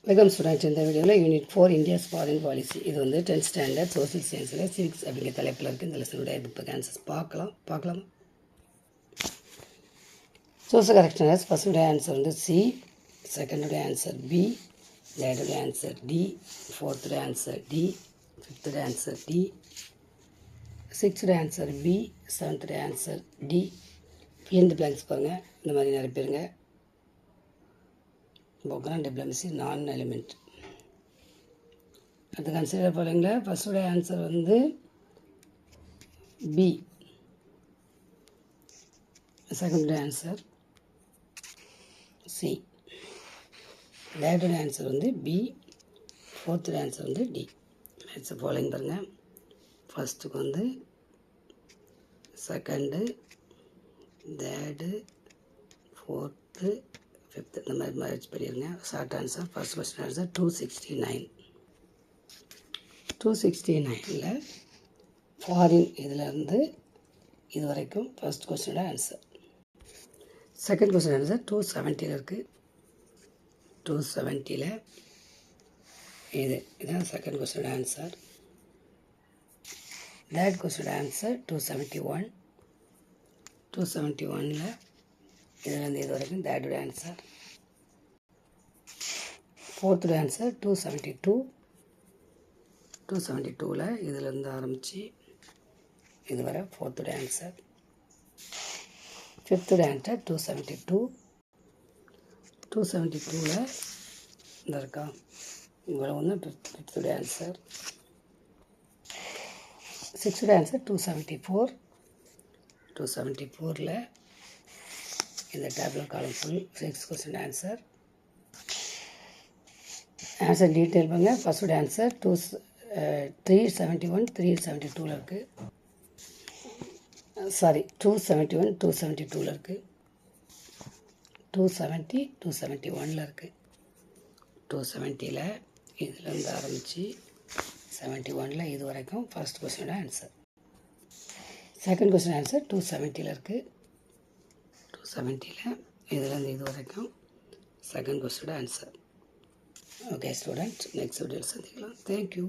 Welcome students. இந்த வீடியோவில் unit 4 India's foreign policy, இது வந்து 10th ஸ்டாண்டர்ட் சோஷியல் சயின்ஸில் சிவிக்ஸ் அப்படிங்கிற தலைப்பில் இருக்குது. இந்த லெசனுடைய புக் ஆன்சர்ஸ் பார்க்கலாம். சோர்ஸ் கரெக்ஷனர்ஸ் ஃபர்ஸ்டுடைய ஆன்சர் வந்து சி, செகண்டுடைய ஆன்சர் பி, தேர்டுடைய ஆன்சர் டி, ஃபோர்த்துடைய ஆன்சர் டி, ஃபிஃப்த்துடைய ஆன்சர் டி, சிக்ஸ்த்துடைய ஆன்சர் பி, செவன்த்துடைய answer D. Fill the blanks பாருங்கள். இந்த மாதிரி நிறைய பேருங்க background diplomacy non-element. அது கன்சிடர் பண்ணுங்களா. ஃபர்ஸ்டுடைய ஆன்சர் வந்து பி, செகண்டுடைய ஆன்சர் சி, தேர்டுடைய ஆன்சர் வந்து பி, ஃபோர்த்துடைய ஆன்சர் வந்து டி. மேட்ச் ஃபாலோயிங் பாருங்கள். ஃபர்ஸ்ட்டுக்கு வந்து செகண்டு, தேர்டு, ஃபோர்த்து, ஃபிஃப்த்து, இந்த மாதிரி மேட்ச் பண்ணிடுங்க. Short answer first question answer 269. 269ல் ஃபாரின் இதிலேருந்து இது வரைக்கும் ஃபர்ஸ்ட் கொஸ்டினோட ஆன்சர். செகண்ட் கொஸ்டின் ஆன்சர் 270 இருக்குது. 270ல் இதுதான் செகண்ட் கொஸ்டினோட ஆன்சர். தேர்ட் கொஸ்டினோட ஆன்சர் 271. 271ல் இதுலேருந்து இது வரைக்கும் தேர்டுடைய ஆன்சர். ஃபோர்த்துடைய ஆன்சர் 272. 272ல் இதிலேருந்து ஆரம்பித்து இது வரை ஃபோர்த்துடைய ஆன்சர். ஃபிஃப்த்துடைய ஆன்சர் 272. 272ல் இந்த இருக்கா இவ்வளோ ஒன்று ஃபிஃப்த்துடைய ஆன்சர். சிக்ஸ்த்துடைய ஆன்சர் 274. 274ல் இந்த டேபிள் காலம் full 6 question answer. Answer detail பாருங்க. ஃபர்ஸ்டோட ஆன்சர் 371, 372ல் இருக்குது. சாரி 271, 272ல் இருக்குது. 270, 271ல் இருக்குது. 270ல் இதுலேருந்து ஆரம்பித்து 71ல் இது வரைக்கும் ஃபர்ஸ்ட் கொஸ்டினோட ஆன்சர். செகண்ட் கொஸ்டின் ஆன்சர் 270ல் இருக்குது. 270ல் இதுலேருந்து இது வரைக்கும் செகண்ட் கொஸ்டினோட ஆன்சர். ஓகே ஸ்டூடெண்ட், நெக்ஸ்ட் வீடியோவில் சந்திக்கலாம். தேங்க்யூ.